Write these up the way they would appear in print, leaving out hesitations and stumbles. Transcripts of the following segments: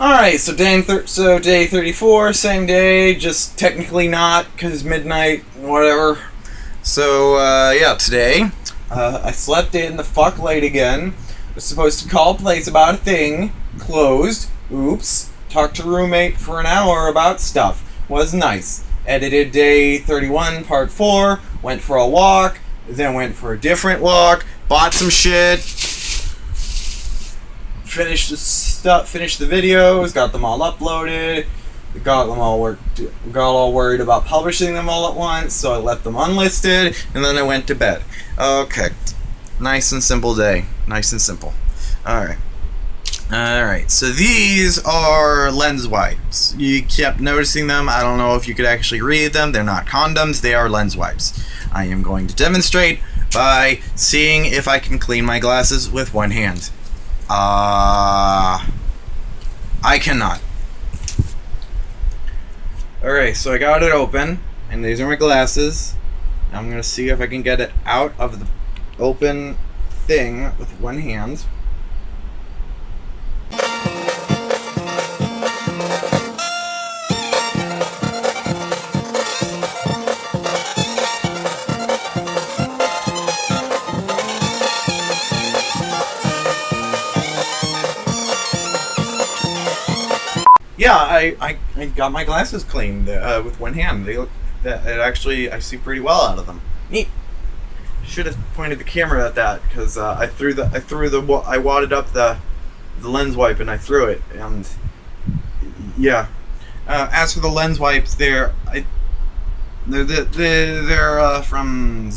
Alright, so day 34, same day, just technically not, because midnight, whatever. So, yeah, today, I slept in the fuck late again. Was supposed to call a place about a thing, closed, oops. Talked to roommate for an hour about stuff, was nice. Edited day 31, part 4, went for a walk, then went for a different walk, bought some shit, finished the videos, got them all uploaded, got all worried about publishing them all at once, so I left them unlisted, and then I went to bed. Okay, nice and simple day, nice and simple. Alright, so these are lens wipes. You kept noticing them. I don't know if you could actually read them. They're not condoms, they are lens wipes. I am going to demonstrate by seeing if I can clean my glasses with one hand. I cannot. Alright, so I got it open, and these are my glasses. I'm going to see if I can get it out of the open thing with one hand. Yeah, I got my glasses cleaned with one hand. They look I see pretty well out of them. Neat. Should have pointed the camera at that because I wadded up the lens wipe and I threw it, and yeah. As for the lens wipes, they're from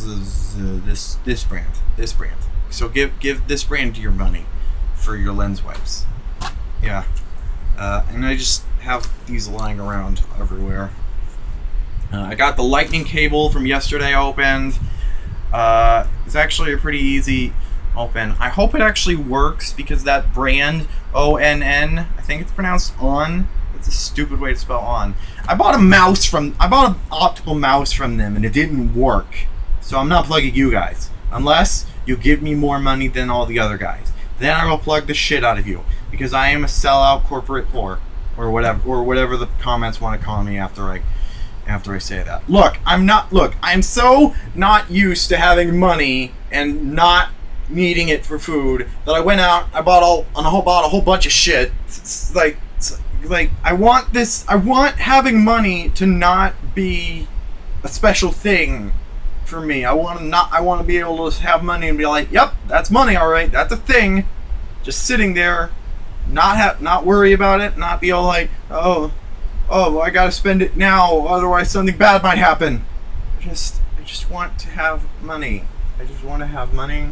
this brand. So give this brand your money for your lens wipes. Yeah. And I just have these lying around everywhere. I got the lightning cable from yesterday opened. It's actually a pretty easy open. I hope it actually works because that brand, ONN, I think it's pronounced on. It's a stupid way to spell on. I bought an optical mouse from them and it didn't work. So I'm not plugging you guys. Unless you give me more money than all the other guys. Then I will plug the shit out of you. Because I am a sellout corporate whore. Or whatever the comments want to call me after I say that. I'm so not used to having money and not needing it for food that I went out, I bought a whole bunch of shit. It's like I want having money to not be a special thing for me. I want to be able to have money and be like, yep, that's money, all right, that's a thing. Just sitting there, not worry about it, not be all like, oh, I gotta spend it now, otherwise something bad might happen. I just want to have money. I just want to have money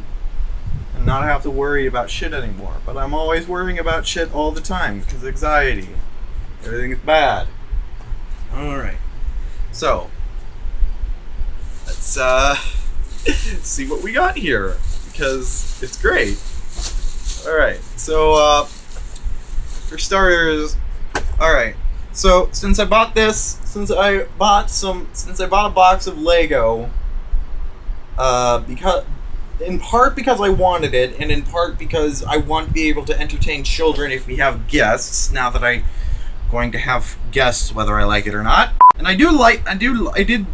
and not have to worry about shit anymore. But I'm always worrying about shit all the time because anxiety. Everything is bad. Alright. So, let's see what we got here because it's great. Alright, so for starters, alright. So since I bought a box of Lego, in part because I wanted it, and in part because I want to be able to entertain children if we have guests. Now that I'm going to have guests, whether I like it or not, and I did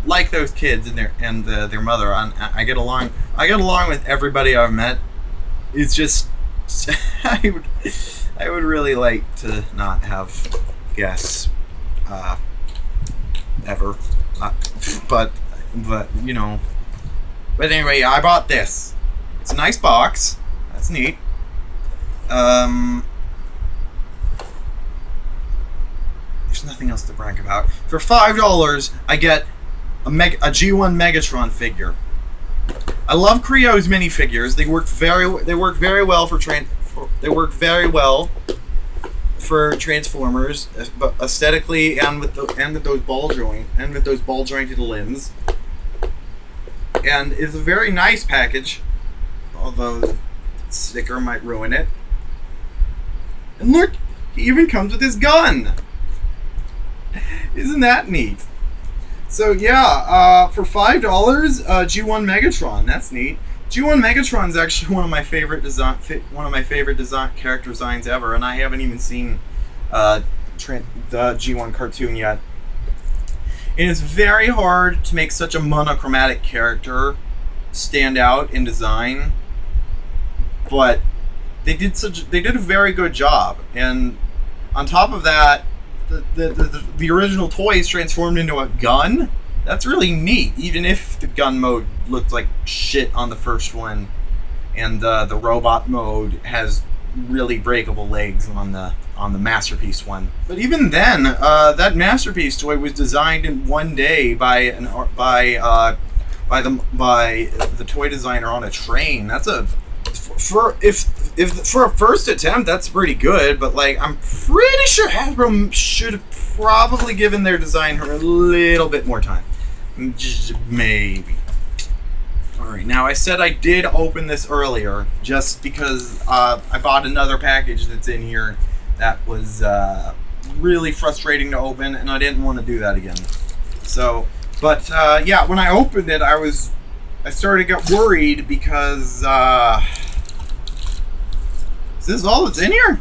like those kids and their mother. I get along with everybody I've met. It's just I would really like to not have guests ever, but you know. But anyway, I bought this. It's a nice box. That's neat. There's nothing else to brag about. For $5, I get a G1 Megatron figure. I love Kre-O's minifigures. They work very well for Transformers, but aesthetically and with those ball jointed limbs. And it's a very nice package, although the sticker might ruin it. And look, he even comes with his gun. Isn't that neat? So yeah, for $5, G1 Megatron. That's neat. G1 Megatron is actually one of my favorite character designs ever, and I haven't even seen the G1 cartoon yet. It is very hard to make such a monochromatic character stand out in design, but they did a very good job. And on top of that, the original toy is transformed into a gun. That's really neat, even if the gun mode looked like shit on the first one, and the robot mode has really breakable legs on the Masterpiece one. But even then, that Masterpiece toy was designed in one day by the toy designer on a train. That's for a first attempt, that's pretty good. But like, I'm pretty sure Hasbro should have probably given their designer a little bit more time. Just maybe. Alright, now I said I did open this earlier just because I bought another package that's in here that was really frustrating to open, and I didn't want to do that again. So, but yeah, when I opened it, I started to get worried because is this all that's in here?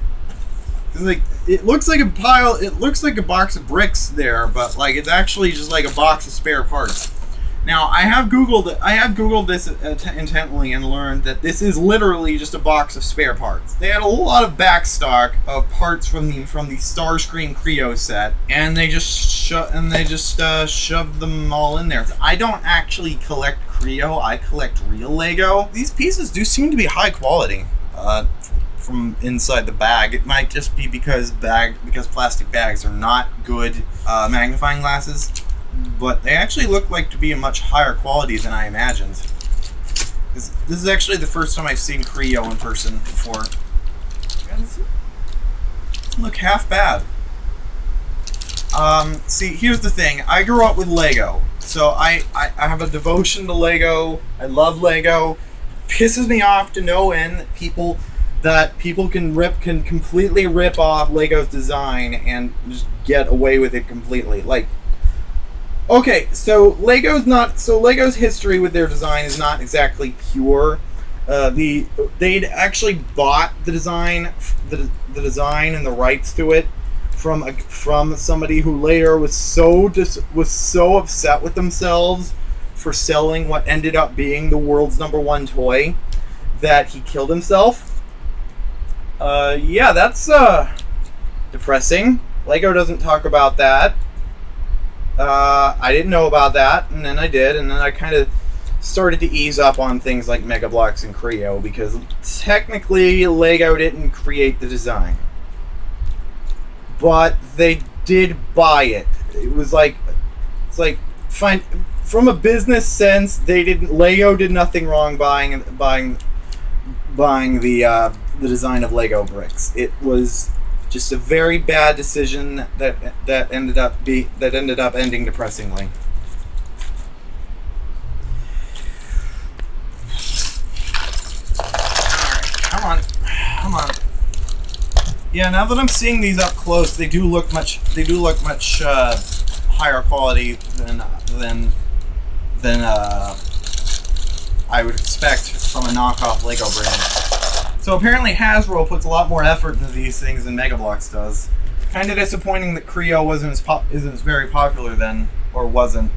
Like, it looks like a pile. It looks like a box of bricks there, but like it's actually just like a box of spare parts. Now I have Googled this intently and learned that this is literally just a box of spare parts. They had a whole lot of backstock of parts from the Starscream Kre-O set, and they just shoved them all in there. I don't actually collect Kre-O. I collect real Lego. These pieces do seem to be high quality. From inside the bag. It might just be because plastic bags are not good magnifying glasses, but they actually look like to be a much higher quality than I imagined. This is actually the first time I've seen Kre-O in person before. Look half bad. See, here's the thing. I grew up with Lego, so I have a devotion to Lego. I love Lego. Pisses me off to no end people can completely rip off Lego's design and just get away with it completely. Like, okay, so Lego's history with their design is not exactly pure. They'd actually bought the design and the rights to it from somebody who later was so upset with themselves for selling what ended up being the world's #1 toy that he killed himself. Yeah, that's depressing. Lego doesn't talk about that. I didn't know about that, and then I did, and then I kind of started to ease up on things like Mega Bloks and Kre-O, because technically Lego didn't create the design, but they did buy it. It's like fine from a business sense. Lego did nothing wrong buying the design of Lego bricks. It was just a very bad decision that ended up ending depressingly. All right, come on. Yeah, now that I'm seeing these up close, they do look much higher quality than I would expect from a knockoff Lego brand. So apparently Hasbro puts a lot more effort into these things than Mega Bloks does. Kind of disappointing that Kre-O isn't very popular then, or wasn't.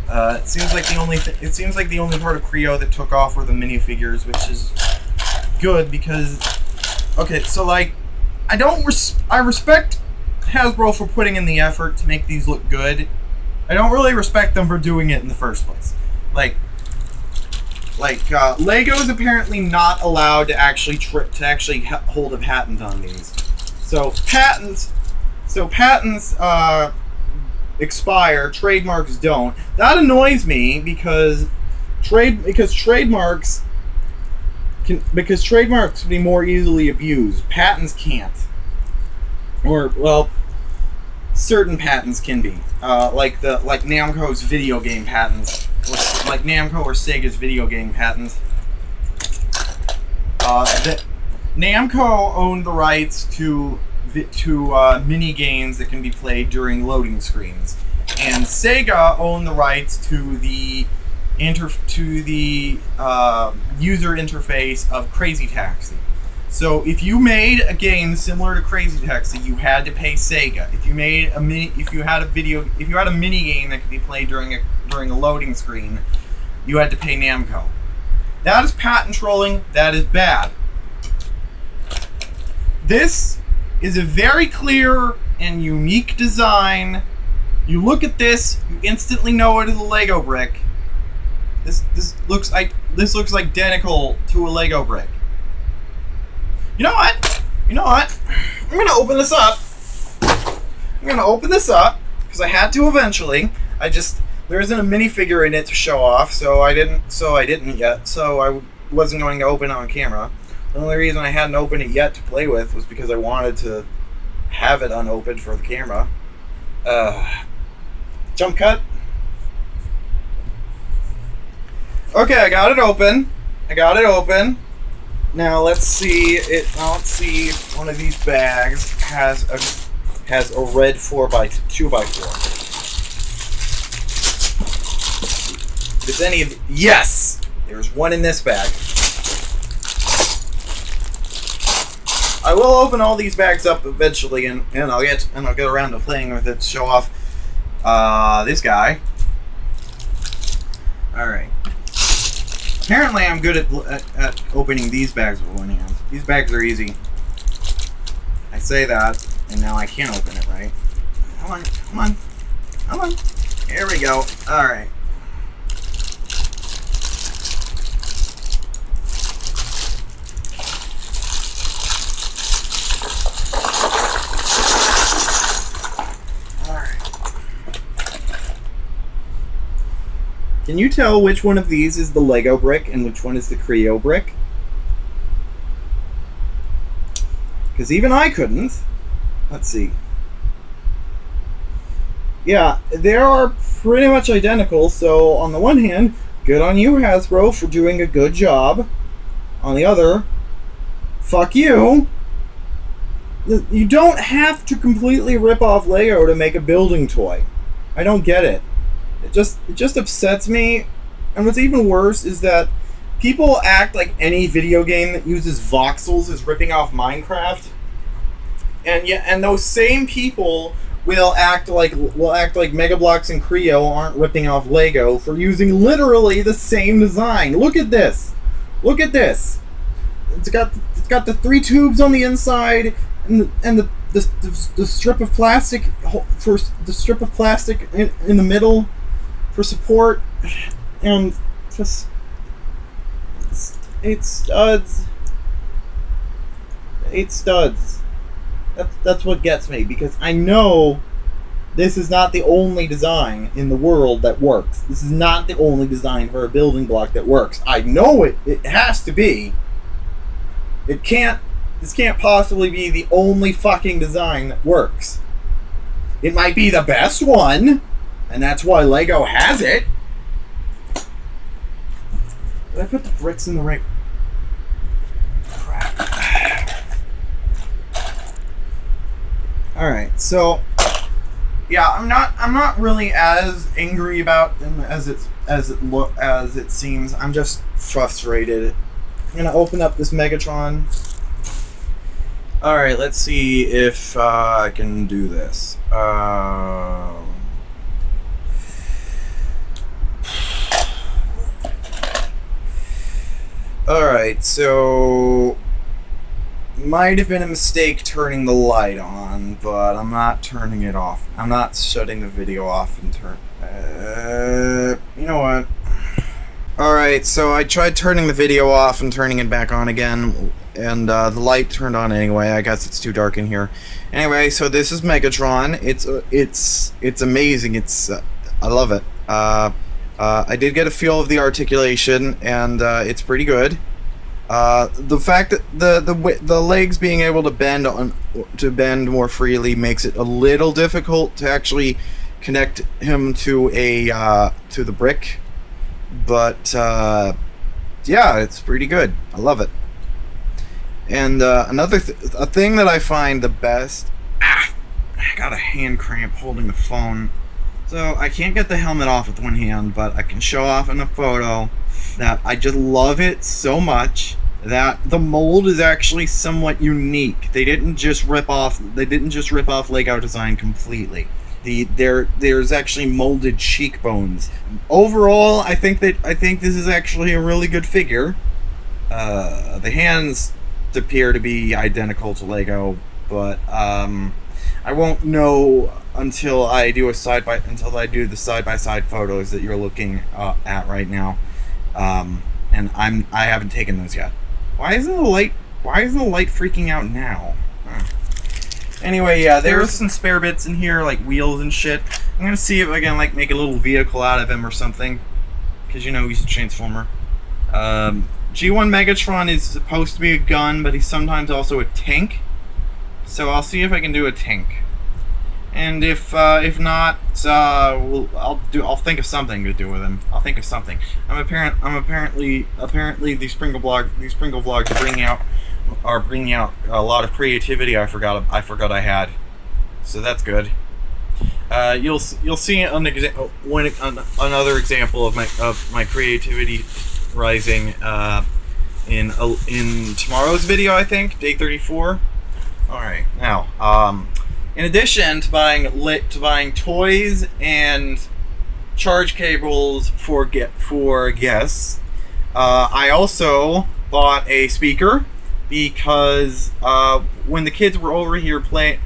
It seems like the only part of Kre-O that took off were the minifigures, which is good because, okay, so like, I respect Hasbro for putting in the effort to make these look good. I don't really respect them for doing it in the first place. Like Lego is apparently not allowed to actually hold a patent on these. So patents expire, trademarks don't. That annoys me because trademarks can be more easily abused. Patents can't. Or, well, certain patents can be. Like Namco's video game patents. Like Namco or Sega's video game patents. Namco owned the righs to mini games that can be played during loading screens, and Sega owned the rights to the user interface of Crazy Taxi. So if you made a game similar to Crazy Taxi, you had to pay Sega. If you had a mini game that could be played during a loading screen, you had to pay Namco. That is patent trolling. That is bad. This is a very clear and unique design. You look at this, you instantly know it is a Lego brick. This looks identical to a Lego brick. You know what? I'm gonna open this up. Because I had to eventually. There isn't a minifigure in it to show off, so I didn't yet. So I wasn't going to open it on camera. The only reason I hadn't opened it yet to play with was because I wanted to have it unopened for the camera. Jump cut. Okay, I got it open. Now let's see if one of these bags has a red 2x4. Does any of yes! There's one in this bag. I will open all these bags up eventually, and I'll get around to playing with it to show off this guy. All right. Apparently, I'm good at opening these bags with one hand. These bags are easy. I say that, and now I can't open it right. Come on. Here we go. All right. Can you tell which one of these is the Lego brick and which one is the Kre-O brick? Because even I couldn't. Let's see. Yeah, they are pretty much identical, so on the one hand, good on you, Hasbro, for doing a good job. On the other, fuck you. You don't have to completely rip off Lego to make a building toy. I don't get it. It just upsets me, and what's even worse is that people act like any video game that uses voxels is ripping off Minecraft, and those same people will act like Mega Bloks and Kre-O aren't ripping off Lego for using literally the same design. Look at this. It's got the 3 tubes on the inside and the strip of plastic in the middle for support, and just 8 studs. That's what gets me, because I know this is not the only design in the world that works. This is not the only design for a building block that works. I know it has to be. This can't possibly be the only fucking design that works. It might be the best one, and that's why Lego has it. Did I put the bricks in the right... Crap. Alright, so... yeah, I'm not really as angry about them as it seems. I'm just frustrated. I'm gonna open up this Megatron. Alright, let's see if I can do this. Alright, so... might have been a mistake turning the light on, but I'm not turning it off. I'm not shutting the video off and you know what? Alright, so I tried turning the video off and turning it back on again, and the light turned on anyway. I guess it's too dark in here. Anyway, so this is Megatron. It's amazing. I love it. I did get a feel of the articulation, and it's pretty good. The fact that the legs being able to bend more freely makes it a little difficult to actually connect him to the brick, but yeah, it's pretty good. I love it. And a thing that I find the best. I got a hand cramp holding the phone, so I can't get the helmet off with one hand, but I can show off in a photo that I just love it so much that the mold is actually somewhat unique. They didn't just rip off Lego design completely. There's actually molded cheekbones. Overall, I think this is actually a really good figure. The hands appear to be identical to Lego, but I won't know until I do the side by side photos that you're looking at right now. And I haven't taken those yet. Why isn't the light freaking out now? Anyway, yeah, there's some spare bits in here, like wheels and shit. I'm gonna see if I can, like, make a little vehicle out of him or something. Because, you know, he's a Transformer. G1 Megatron is supposed to be a gun, but he's sometimes also a tank. So I'll see if I can do a tank. And if not, I'll think of something to do with him. I'll think of something. Apparently these Pringle vlogs are bringing out a lot of creativity I forgot I had. So that's good. You'll see another example of my creativity rising in tomorrow's video, I think, day 34. All right, now in addition to buying toys and charge cables for guests, I also bought a speaker because when the kids were over here watching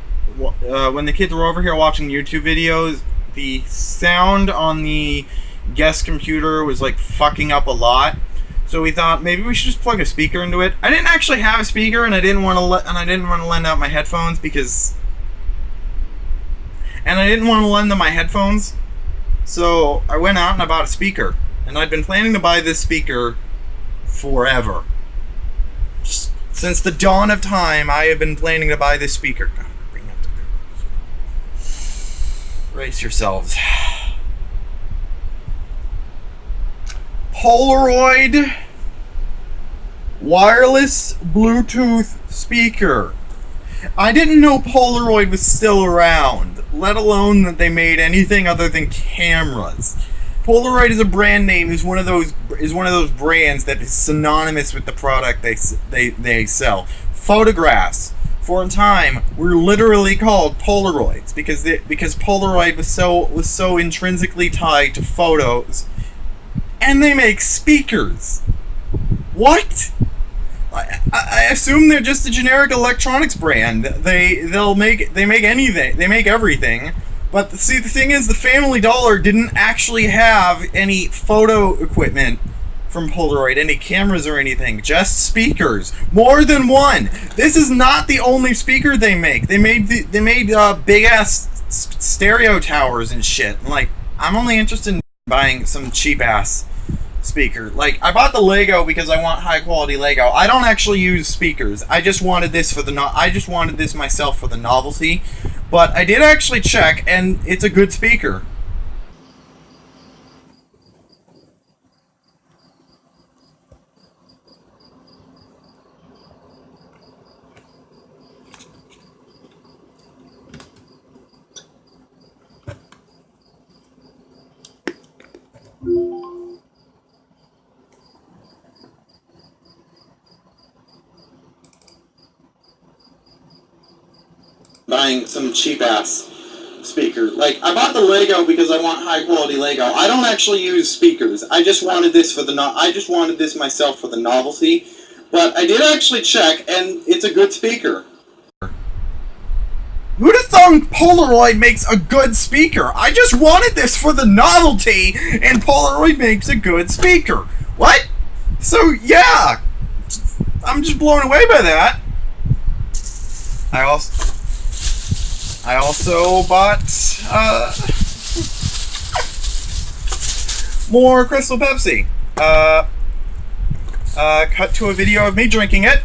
YouTube videos, the sound on the guest computer was like fucking up a lot. So we thought maybe we should just plug a speaker into it. I didn't actually have a speaker, and I didn't want to lend out my headphones So I went out and I bought a speaker, and I've been planning to buy this speaker forever. Just since the dawn of time, I have been planning to buy this speaker. God, bring up the brace yourselves. Polaroid wireless Bluetooth speaker. I didn't know Polaroid was still around, let alone that they made anything other than cameras. Polaroid is a brand name, is one of those brands that is synonymous with the product they sell. Photographs, for a time, were literally called Polaroids because Polaroid was so intrinsically tied to photos. And they make speakers. What? I assume they're just a generic electronics brand. They make anything. They make everything. But see, the thing is, the Family Dollar didn't actually have any photo equipment from Polaroid, any cameras or anything. Just speakers. More than one. This is not the only speaker they make. They made big ass stereo towers and shit. Like, I'm only interested in buying some cheap ass speaker. Like, I bought the Lego because I want high quality Lego. I don't actually use speakers. I just wanted this myself for the novelty. But I did actually check, and it's a good speaker. Buying some cheap ass speaker. Like, I bought the Lego because I want high quality Lego. I don't actually use speakers. I just wanted this myself for the novelty. But I did actually check, and it's a good speaker. Who'd have thought Polaroid makes a good speaker? I just wanted this for the novelty, and Polaroid makes a good speaker. What? So, yeah. I'm just blown away by that. I also bought more Crystal Pepsi. Cut to a video of me drinking it.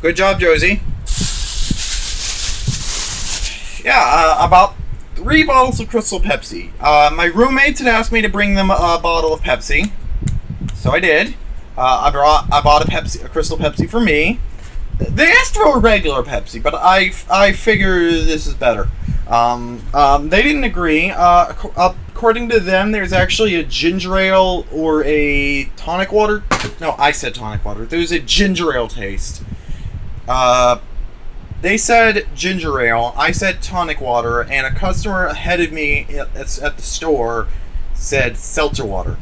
Good job, Josie. Yeah, about 3 bottles of Crystal Pepsi. My roommates had asked me to bring them a bottle of Pepsi, so I did. I bought a Crystal Pepsi for me. They asked for a regular Pepsi, but I figure this is better. They didn't agree. According to them, there's actually a ginger ale or a tonic water. No, I said tonic water. There's a ginger ale taste. They said ginger ale. I said tonic water, and a customer ahead of me at the store said seltzer water.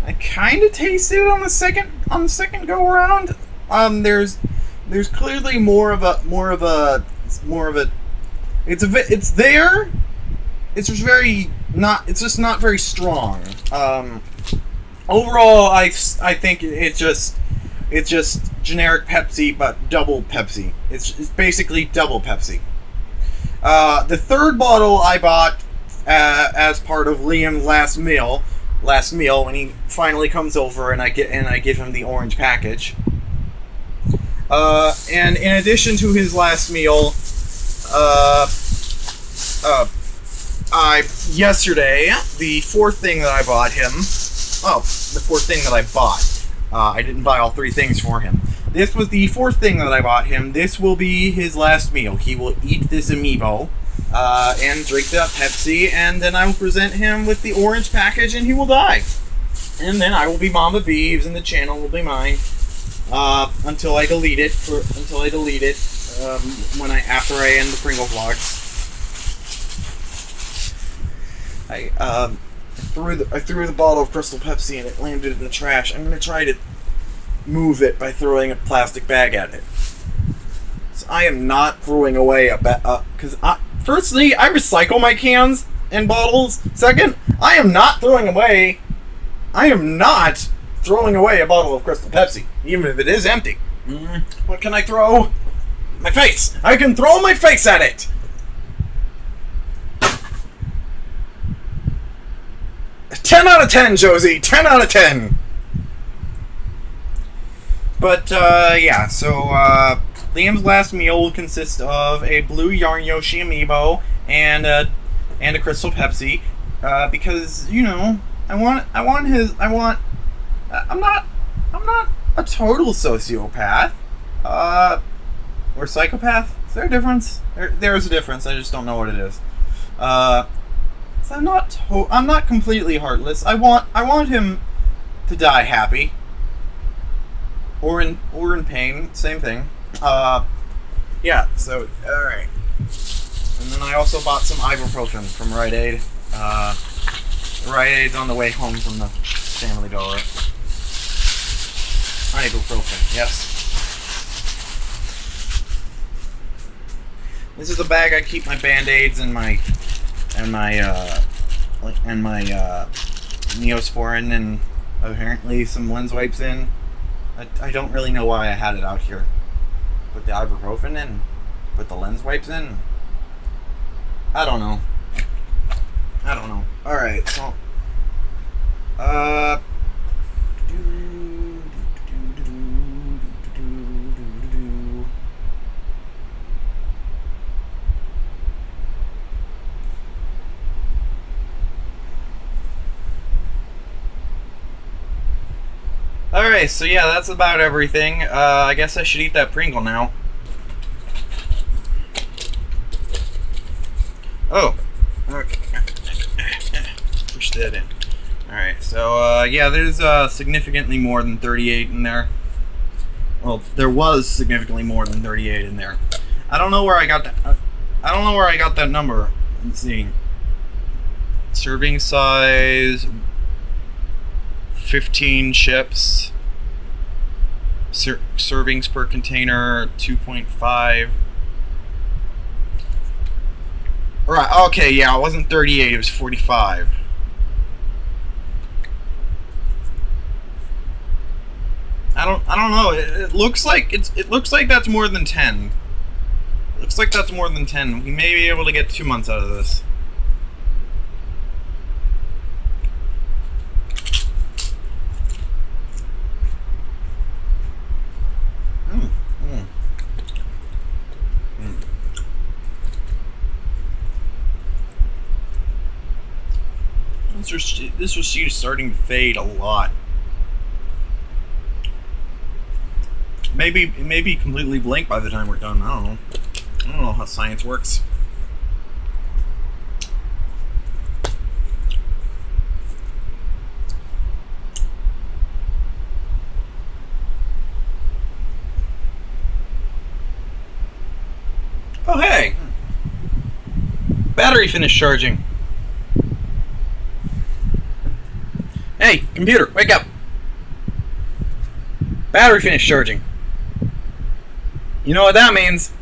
I kind of tasted it on the second go around. There's clearly more of a. It's there. It's just not very strong. Overall, I think it's just generic Pepsi, but double Pepsi. It's basically double Pepsi. The third bottle I bought as part of Liam's last meal when he finally comes over, and I give him the orange package. And in addition to his last meal, yesterday, the fourth thing that I bought him. Oh, the fourth thing that I bought. I didn't buy all 3 things for him. This was the fourth thing that I bought him. This will be his last meal. He will eat this amiibo and drink that Pepsi, and then I will present him with the orange package, and he will die. And then I will be Mama Beeves, and the channel will be mine until I delete it. After I end the Pringle vlogs. I threw the bottle of Crystal Pepsi and it landed in the trash. I'm gonna try to move it by throwing a plastic bag at it. So I am not throwing away firstly, I recycle my cans and bottles. Second, I am not throwing away a bottle of Crystal Pepsi, even if it is empty. What can I throw? My face! I can throw my face at it! 10 out of 10, Josie! 10 out of 10! But, yeah, so, Liam's last meal will consist of a blue Yarn Yoshi amiibo and a Crystal Pepsi, because, you know, I'm not a total sociopath, or psychopath. Is there a difference? There is a difference, I just don't know what it is. So I'm not completely heartless. I want him to die happy. Or in pain, same thing. Yeah, so alright. And then I also bought some ibuprofen from Rite Aid. Rite Aid's on the way home from the Family Dollar. Ibuprofen, yes. This is the bag I keep my Band-Aids and my Neosporin and apparently some lens wipes in. I don't really know why I had it out here. Put the ibuprofen in, put the lens wipes in. I don't know. Alright, so alright, so yeah, that's about everything. I guess I should eat that Pringle now. Oh. Okay. Push that in. Alright, so, yeah, there's, significantly more than 38 in there. Well, there was significantly more than 38 in there. I don't know where I got that number. Let's see. Serving size... 15 ships. Servings per container 2.5. Right, okay, yeah, it wasn't 38, it was 45. I don't know. It looks like that's more than 10. Looks like that's more than 10. We may be able to get 2 months out of this. This receipt is starting to fade a lot. Maybe completely blank by the time we're done. I don't know how science works. Oh hey! Battery finished charging. Hey, computer, wake up! Battery finished charging. You know what that means?